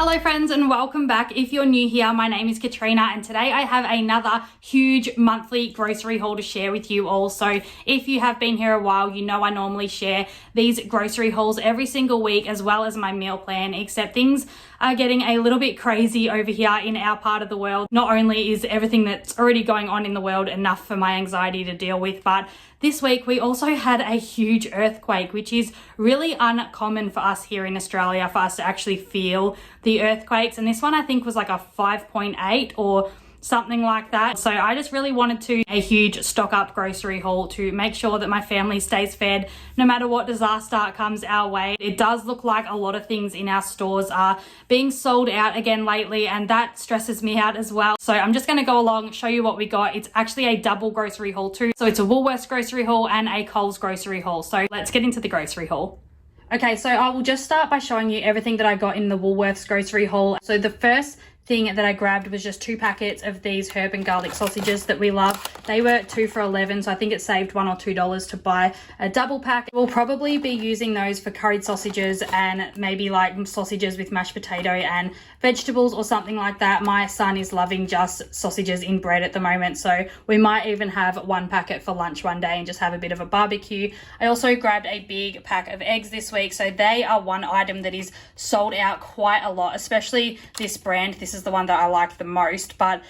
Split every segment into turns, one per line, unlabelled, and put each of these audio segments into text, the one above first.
Hello friends and welcome back. If you're new here, my name is Katrina and today I have another huge monthly grocery haul to share with you all. So if you have been here a while, you know I normally share these grocery hauls every single week as well as my meal plan, except things are getting a little bit crazy over here in our part of the world. Not only is everything that's already going on in the world enough for my anxiety to deal with, but this week we also had a huge earthquake, which is really uncommon for us here in Australia, for us to actually feel the earthquakes. And this one I think was like a 5.8 or something like that. So I just really wanted to a huge stock up grocery haul to make sure that my family stays fed no matter what disaster comes our way. It does look like a lot of things in our stores are being sold out again lately, and that stresses me out as well. So I'm just going to go along, show you what we got. It's actually a double grocery haul too. So it's a Woolworths grocery haul and a Coles grocery haul. So let's get into the grocery haul. Okay, so I will just start by showing you everything that I got in the Woolworths grocery haul. So the first thing that I grabbed was just 2 packets of these herb and garlic sausages that we love. They were 2 for $11, so I think it saved $1 or $2 to buy a double pack. We'll probably be using those for curried sausages and maybe like sausages with mashed potato and vegetables or something like that. My son is loving just sausages in bread at the moment, so we might even have 1 packet for lunch one day and just have a bit of a barbecue. I also grabbed a big pack of eggs this week, so they are one item that is sold out quite a lot, especially this brand. This is the one that I like the most, but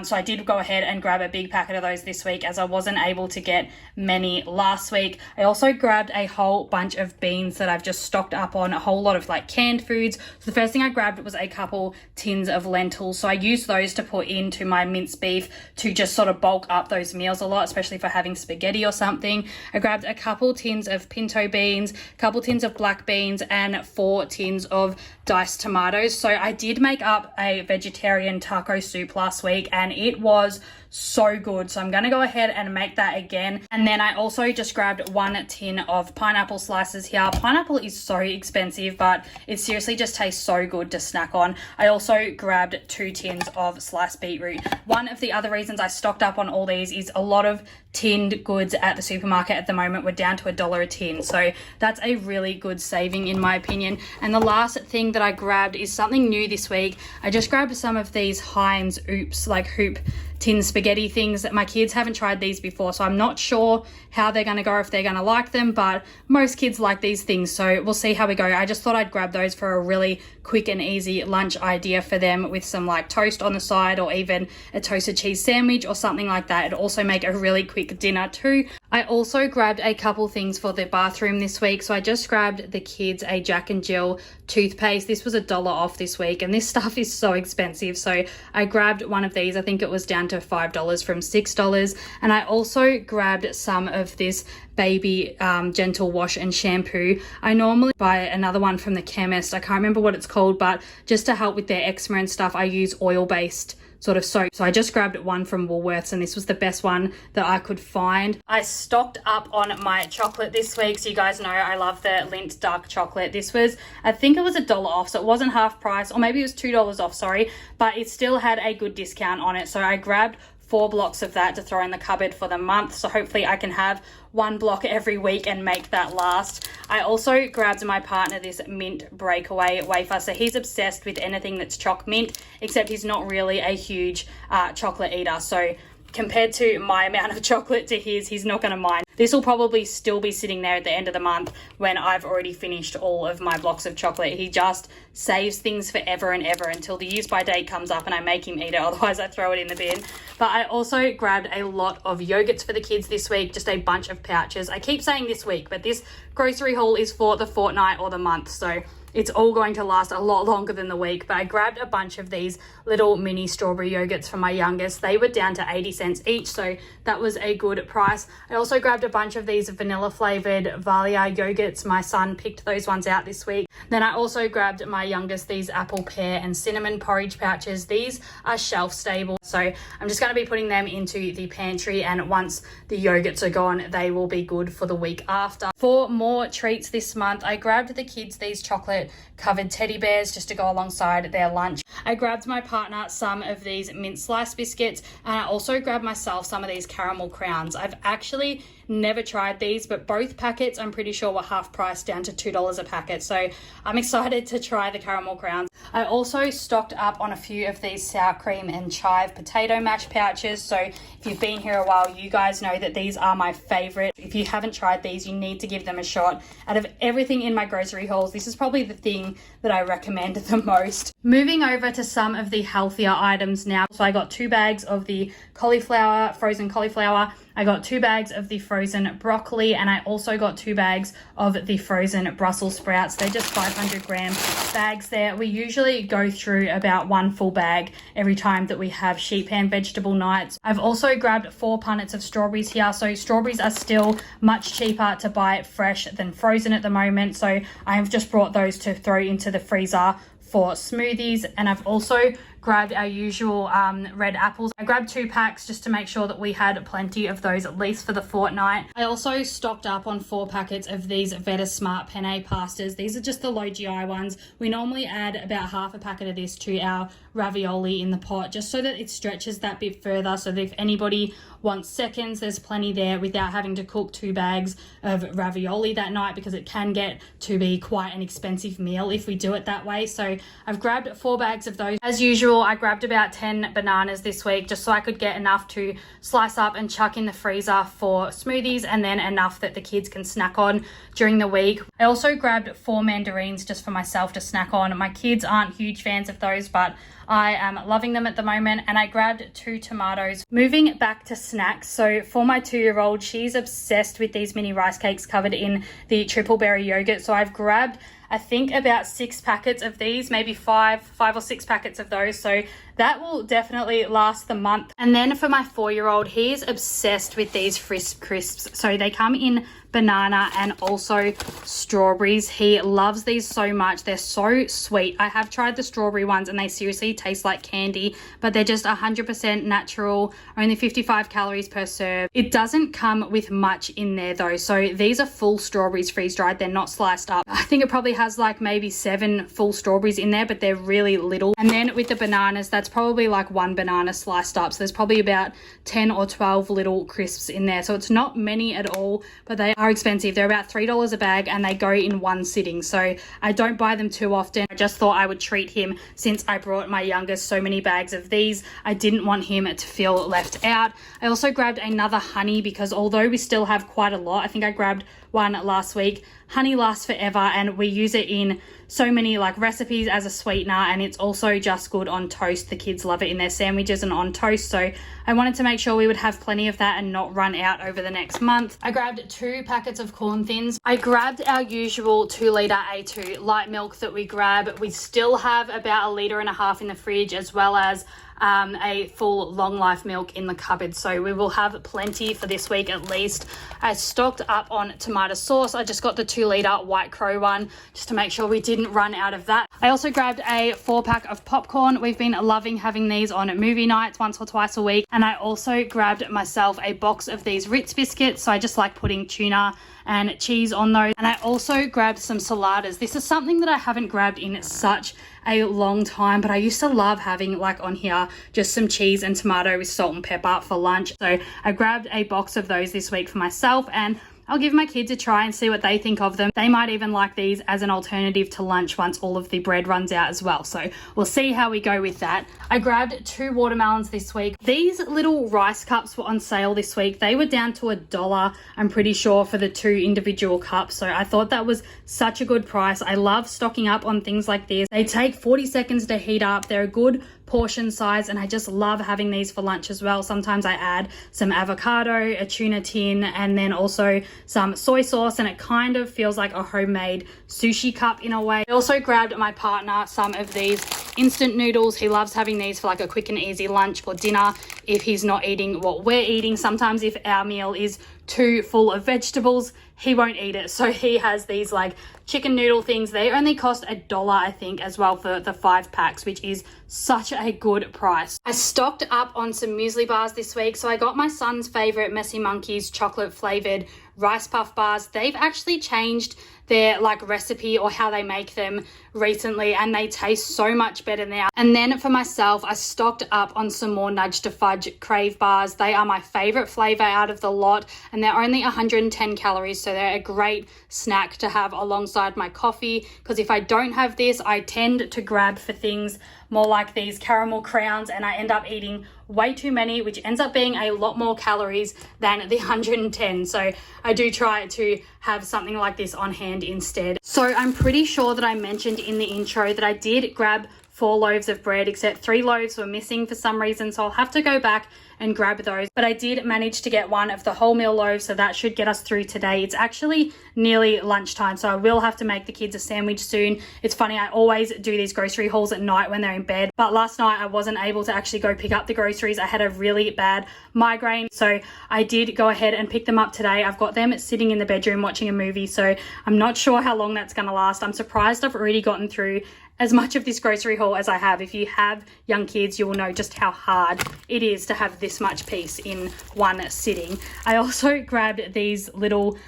so I did go ahead and grab a big packet of those this week as I wasn't able to get many last week. I also grabbed a whole bunch of beans that I've just stocked up on, a whole lot of like canned foods. So the first thing I grabbed was a couple tins of lentils, so I used those to put into my minced beef to just sort of bulk up those meals a lot, especially for having spaghetti or something. I grabbed a couple tins of pinto beans, a couple tins of black beans, and 4 tins of diced tomatoes. So I did make up a vegetarian taco soup last week and it was so good, so I'm gonna go ahead and make that again. And then I also just grabbed 1 tin of pineapple slices here. Pineapple is so expensive, but it seriously just tastes so good to snack on. I also grabbed 2 tins of sliced beetroot. One of the other reasons I stocked up on all these is a lot of tinned goods at the supermarket at the moment were down to $1 a tin, so that's a really good saving in my opinion. And the last thing that I grabbed is something new this week. I just grabbed some of these Heinz hoop tin spaghetti things. That my kids haven't tried these before, so I'm not sure how they're going to go, if they're going to like them, but most kids like these things, so we'll see how we go. I just thought I'd grab those for a really quick and easy lunch idea for them with some like toast on the side or even a toasted cheese sandwich or something like that. It'd also make a really quick dinner too. I also grabbed a couple things for the bathroom this week, so I just grabbed the kids a Jack and Jill toothpaste. This was $1 off this week and this stuff is so expensive, so I grabbed one of these. I think it was down to $5 from $6. And I also grabbed some of this baby gentle wash and shampoo. I normally buy another one from the chemist, I can't remember what it's called, but just to help with their eczema and stuff I use oil-based sort of soap. So I just grabbed one from Woolworths and this was the best one that I could find. I stocked up on my chocolate this week, so you guys know I love the Lindt dark chocolate. This was, I think it was $1 off, so it wasn't half price, or maybe it was $2 off, sorry, but it still had a good discount on it. So I grabbed 4 blocks of that to throw in the cupboard for the month, so hopefully I can have 1 block every week and make that last. I also grabbed my partner this mint breakaway wafer, so he's obsessed with anything that's choc mint, except he's not really a huge chocolate eater, so compared to my amount of chocolate to his, he's not going to mind. This will probably still be sitting there at the end of the month when I've already finished all of my blocks of chocolate. He just saves things forever and ever until the use by date comes up and I make him eat it, otherwise I throw it in the bin. But I also grabbed a lot of yogurts for the kids this week, just a bunch of pouches. I keep saying this week, but this grocery haul is for the fortnight or the month, so it's all going to last a lot longer than the week. But I grabbed a bunch of these little mini strawberry yogurts for my youngest. They were down to 80 cents each, so that was a good price. I also grabbed a bunch of these vanilla flavored Valia yogurts. My son picked those ones out this week. Then I also grabbed my youngest these apple, pear and cinnamon porridge pouches. These are shelf stable, so I'm just going to be putting them into the pantry, and once the yogurts are gone they will be good for the week after. For more treats this month, I grabbed the kids these chocolate chocolate covered teddy bears just to go alongside their lunch. I grabbed my partner some of these mint slice biscuits, and I also grabbed myself some of these caramel crowns. I've actually never tried these, but both packets I'm pretty sure were half price, down to $2 a packet. So I'm excited to try the caramel crowns. I also stocked up on a few of these sour cream and chive potato mash pouches. So if you've been here a while, you guys know that these are my favorite. If you haven't tried these, you need to give them a shot. Out of everything in my grocery hauls, this is probably the thing that I recommend the most. Moving over to some of the healthier items now. So I got 2 bags of the cauliflower, frozen cauliflower. I got 2 bags of the frozen broccoli, and I also got 2 bags of the frozen Brussels sprouts. They're just 500 gram bags there. We usually go through about 1 full bag every time that we have sheet pan vegetable nights. I've also grabbed 4 punnets of strawberries here. So strawberries are still much cheaper to buy fresh than frozen at the moment. So I have just brought those to throw into the freezer for smoothies. And I've also grabbed our usual red apples. I grabbed 2 packs just to make sure that we had plenty of those, at least for the fortnight. I also stocked up on 4 packets of these Veta Smart penne pastas. These are just the low GI ones. We normally add about half a packet of this to our ravioli in the pot, just so that it stretches that bit further, so that if anybody wants seconds, there's plenty there without having to cook 2 bags of ravioli that night, because it can get to be quite an expensive meal if we do it that way. So I've grabbed 4 bags of those. As usual, I grabbed about 10 bananas this week, just so I could get enough to slice up and chuck in the freezer for smoothies, and then enough that the kids can snack on during the week. I also grabbed 4 mandarins just for myself to snack on. My kids aren't huge fans of those, but I am loving them at the moment. And I grabbed 2 tomatoes. Moving back to snacks, so for my 2-year-old, she's obsessed with these mini rice cakes covered in the triple berry yogurt. So I've grabbed, I think, about 6 packets of these, maybe 5 or 6 packets of those. So that will definitely last the month. And then for my 4-year-old, he's obsessed with these Frisk Crisps. So they come in banana and also strawberries. He loves these so much. They're so sweet. I have tried the strawberry ones and they seriously taste like candy, but they're just 100% natural, only 55 calories per serve. It doesn't come with much in there though. So these are full strawberries freeze dried. They're not sliced up. I think it probably has like maybe 7 full strawberries in there, but they're really little. And then with the bananas, that's probably like 1 banana sliced up. So there's probably about 10 or 12 little crisps in there. So it's not many at all, but they are expensive. They're about $3 a bag and they go in 1 sitting. So I don't buy them too often. I just thought I would treat him since I brought my youngest so many bags of these. I didn't want him to feel left out. I also grabbed another honey, because although we still have quite a lot, I think I grabbed 1 last week. Honey lasts forever and we use it in so many like recipes as a sweetener, and it's also just good on toast. The kids love it in their sandwiches and on toast. So I wanted to make sure we would have plenty of that and not run out over the next month. I grabbed 2 packets of Corn Thins. I grabbed our usual 2-litre A2 light milk that we grab. We still have about 1.5 litres in the fridge, as well as a full long life milk in the cupboard, so we will have plenty for this week at least. I stocked up on tomato sauce. I just got the 2-litre White Crow one just to make sure we didn't run out of that. I also grabbed a 4-pack of popcorn. We've been loving having these on movie nights once or twice a week. And I also grabbed myself a box of these Ritz biscuits, so I just like putting tuna and cheese on those. And I also grabbed some saladas. This is something that I haven't grabbed in such a long time, but I used to love having like on here just some cheese and tomato with salt and pepper for lunch. So I grabbed a box of those this week for myself, and I'll give my kids a try and see what they think of them. They might even like these as an alternative to lunch once all of the bread runs out as well. So we'll see how we go with that. I grabbed 2 watermelons this week. These little rice cups were on sale this week. They were down to $1, I'm pretty sure, for the 2 individual cups. So I thought that was such a good price. I love stocking up on things like this. They take 40 seconds to heat up. They're a good portion size, and I just love having these for lunch as well. Sometimes I add some avocado, a tuna tin, and then also some soy sauce, and it kind of feels like a homemade sushi cup in a way. I also grabbed my partner some of these instant noodles. He loves having these for like a quick and easy lunch for dinner if he's not eating what we're eating. Sometimes if our meal is too full of vegetables, he won't eat it. So he has these like chicken noodle things. They only cost $1, I think, as well for the 5 packs, which is such a good price. I stocked up on some muesli bars this week. So I got my son's favorite Messy Monkeys chocolate flavored rice puff bars. They've actually changed their like recipe or how they make them recently, and they taste so much better now. And then for myself, I stocked up on some more Nudge to Fudge Crave bars. They are my favorite flavor out of the lot, and they're only 110 calories, so they're a great snack to have alongside my coffee, because if I don't have this, I tend to grab for things more like these caramel crowns, and I end up eating way too many, which ends up being a lot more calories than the 110. So I do try to have something like this on hand instead. So I'm pretty sure that I mentioned in the intro that I did grab 4 loaves of bread, except 3 loaves were missing for some reason, so I'll have to go back and grab those. But I did manage to get one of the wholemeal loaves, so that should get us through today. It's actually nearly lunchtime, so I will have to make the kids a sandwich soon. It's funny, I always do these grocery hauls at night when they're in bed, but last night I wasn't able to actually go pick up the groceries. I had a really bad migraine, so I did go ahead and pick them up today. I've got them sitting in the bedroom watching a movie, so I'm not sure how long that's gonna last. I'm surprised I've already gotten through as much of this grocery haul as I have. If you have young kids, you will know just how hard it is to have this much piece in one sitting. I also grabbed these little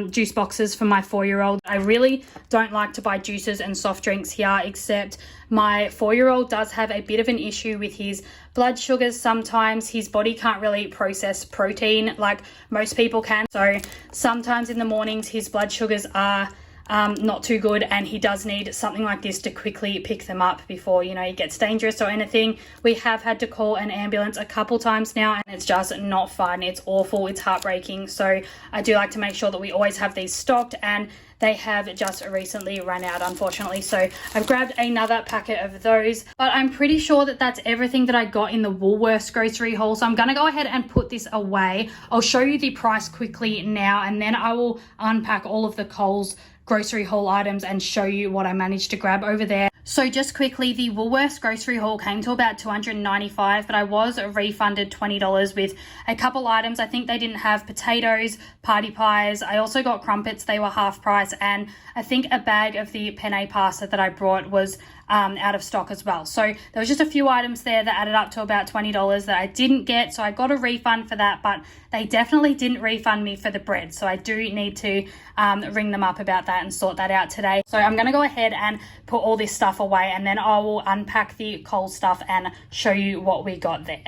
juice boxes for my 4-year-old. I really don't like to buy juices and soft drinks here, except my 4-year-old does have a bit of an issue with his blood sugars. Sometimes his body can't really process protein like most people can. So sometimes in the mornings his blood sugars are not too good, and he does need something like this to quickly pick them up before, you know, it gets dangerous or anything. We have had to call an ambulance a couple times now, and it's just not fun. It's awful. It's heartbreaking. So I do like to make sure that we always have these stocked, and they have just recently run out, unfortunately. So I've grabbed another packet of those, but I'm pretty sure that that's everything that I got in the Woolworths grocery haul. So I'm gonna go ahead and put this away. I'll show you the price quickly now, and then I will unpack all of the Coles grocery haul items and show you what I managed to grab over there. So just quickly, the Woolworths grocery haul came to about $295, but I was refunded $20 with a couple items. I think they didn't have potatoes, party pies. I also got crumpets. They were half price, and I think a bag of the penne pasta that I brought was out of stock as well. So there was just a few items there that added up to about $20 that I didn't get. So I got a refund for that, but they definitely didn't refund me for the bread. So I do need to ring them up about that and sort that out today. So I'm going to go ahead and put all this stuff away, and then I will unpack the Coles stuff and show you what we got there.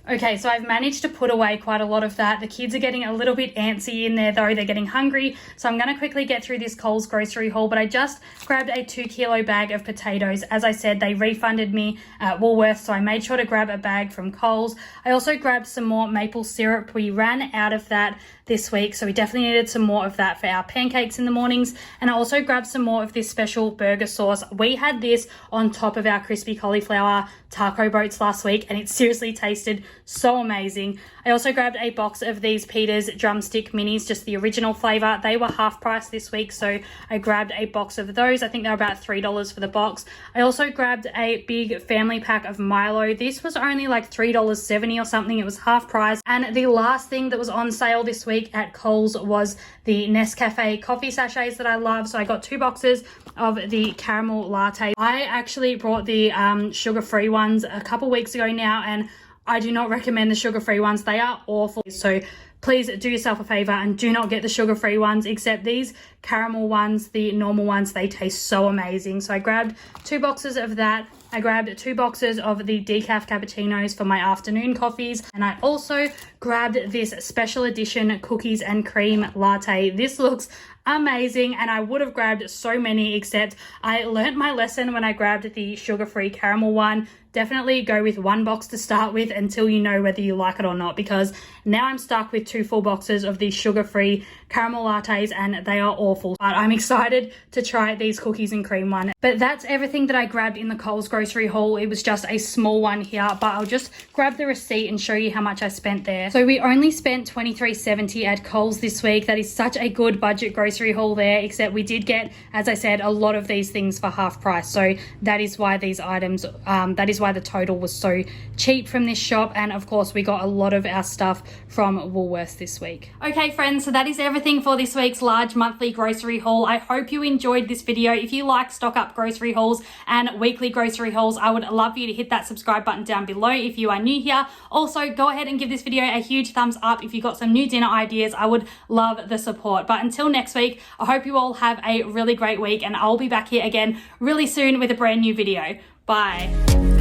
Okay, so I've managed to put away quite a lot of that. The kids are getting a little bit antsy in there though. They're getting hungry. So I'm going to quickly get through this Coles grocery haul, but I just grabbed a 2-kilo bag of potatoes. As I said, they refunded me at Woolworths, so I made sure to grab a bag from Coles. I also grabbed some more maple syrup. We ran out of that this week, so we definitely needed some more of that for our pancakes in the mornings. And I also grabbed some more of this special burger sauce. We had this on top of our crispy cauliflower taco boats last week, and it seriously tasted so amazing. I also grabbed a box of these Peter's drumstick minis, just the original flavor. They were half price this week, so I grabbed a box of those. I think they're about $3 for the box. I also grabbed a big family pack of Milo. This was only like $3.70 or something. It was half price. And the last thing that was on sale this week at Coles was the Nescafe coffee sachets that I love. So I got 2 boxes of the caramel latte. I actually brought the sugar-free ones a couple weeks ago now, and I do not recommend the sugar-free ones. They are awful. So please do yourself a favor and do not get the sugar-free ones, except these caramel ones, the normal ones, they taste so amazing. So I grabbed 2 boxes of that. I grabbed 2 boxes of the decaf cappuccinos for my afternoon coffees. And I also grabbed this special edition cookies and cream latte. This looks amazing, and I would have grabbed so many, except I learnt my lesson when I grabbed the sugar-free caramel one. Definitely go with 1 box to start with until you know whether you like it or not, because now I'm stuck with 2 full boxes of these sugar-free caramel lattes, and they are awful. But I'm excited to try these cookies and cream one. But that's everything that I grabbed in the Coles grocery haul. It was just a small one here, but I'll just grab the receipt and show you how much I spent there. So we only spent $23.70 at Coles this week. That is such a good budget grocery haul there, except we did get, as I said, a lot of these things for half price. So that is why these items, that is why why the total was so cheap from this shop. And of course, we got a lot of our stuff from Woolworths this week. Okay, friends, so that is everything for this week's large monthly grocery haul. I hope you enjoyed this video. If you like stock up grocery hauls and weekly grocery hauls, I would love for you to hit that subscribe button down below if you are new here. Also, go ahead and give this video a huge thumbs up if you got some new dinner ideas. I would love the support. But until next week, I hope you all have a really great week, and I'll be back here again really soon with a brand new video. Bye.